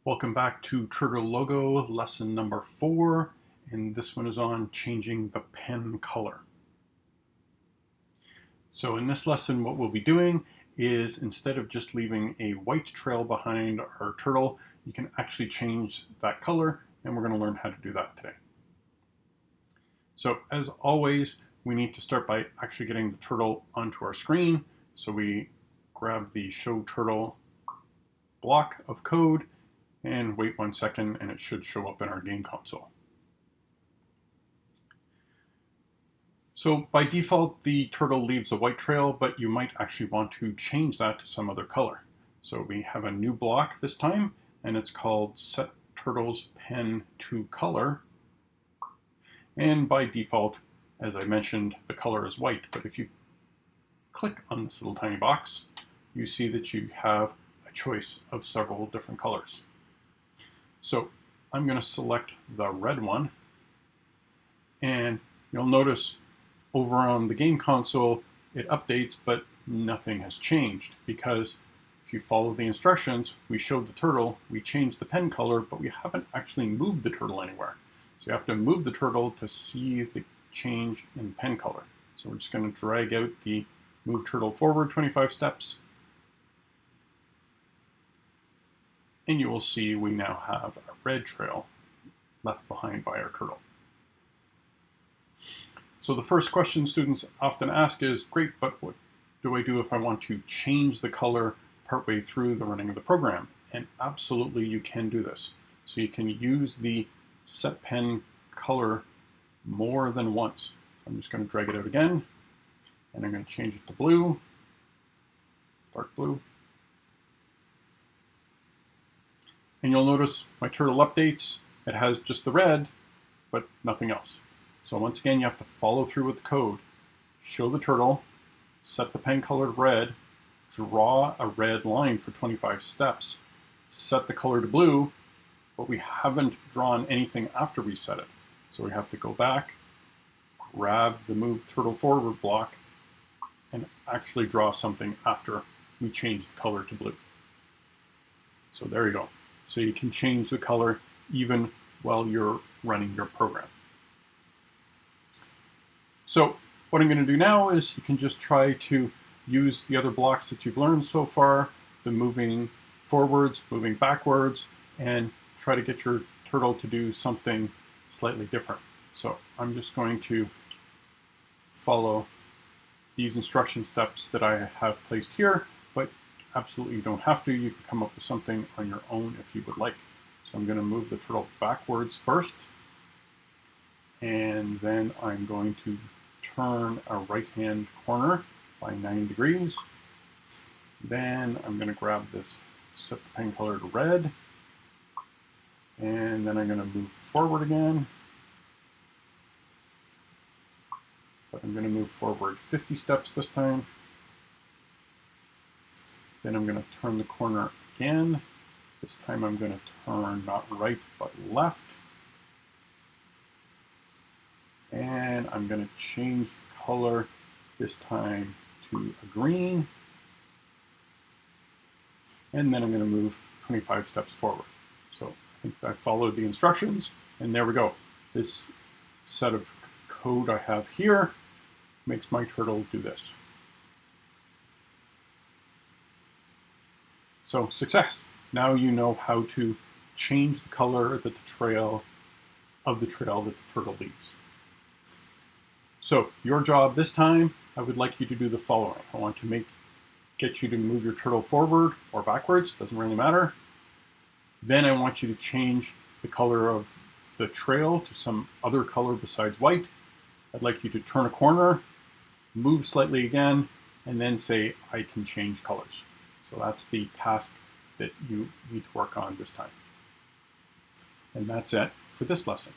Welcome back to Turtle Logo lesson number 4, and this one is on changing the pen color. So in this lesson, what we'll be doing is instead of just leaving a white trail behind our turtle, you can actually change that color, and we're going to learn how to do that today. So as always, we need to start by actually getting the turtle onto our screen. So we grab the Show Turtle block of code and wait 1 second, and it should show up in our game console. So by default, the turtle leaves a white trail, but you might actually want to change that to some other color. So we have a new block this time, and it's called Set Turtle's Pen to Color. And by default, as I mentioned, the color is white. But if you click on this little tiny box, you see that you have a choice of several different colors. So I'm going to select the red one, and you'll notice over on the game console it updates, but nothing has changed, because if you follow the instructions, we showed the turtle, we changed the pen color, but we haven't actually moved the turtle anywhere. So you have to move the turtle to see the change in pen color. So we're just going to drag out the move turtle forward 25 steps, and you will see we now have a red trail left behind by our turtle. So the first question students often ask is, great, but what do I do if I want to change the color partway through the running of the program? And absolutely you can do this. So you can use the set pen color more than once. I'm just going to drag it out again, and I'm going to change it to blue, dark blue. And you'll notice my turtle updates. It has just the red, but nothing else. So once again, you have to follow through with the code. Show the turtle, set the pen color to red, draw a red line for 25 steps, set the color to blue, but we haven't drawn anything after we set it. So we have to go back, grab the move turtle forward block, and actually draw something after we change the color to blue. So there you go. So you can change the color even while you're running your program. So what I'm going to do now is you can just try to use the other blocks that you've learned so far, the moving forwards, moving backwards, and try to get your turtle to do something slightly different. So I'm just going to follow these instruction steps that I have placed here, but absolutely you don't have to. You can come up with something on your own if you would like. So I'm going to move the turtle backwards first, and then I'm going to turn a right-hand corner by 90 degrees. Then I'm going to grab this, set the pen color to red, and then I'm going to move forward again. But I'm going to move forward 50 steps this time. Then I'm going to turn the corner again. This time I'm going to turn not right, but left. And I'm going to change the color this time to a green. And then I'm going to move 25 steps forward. So I think I followed the instructions, and there we go. This set of code I have here makes my turtle do this. So success. Now you know how to change the color that the trail that the turtle leaves. So your job this time, I would like you to do the following. I want to get you to move your turtle forward or backwards, doesn't really matter. Then I want you to change the color of the trail to some other color besides white. I'd like you to turn a corner, move slightly again, and then say, I can change colors. So that's the task that you need to work on this time. And that's it for this lesson.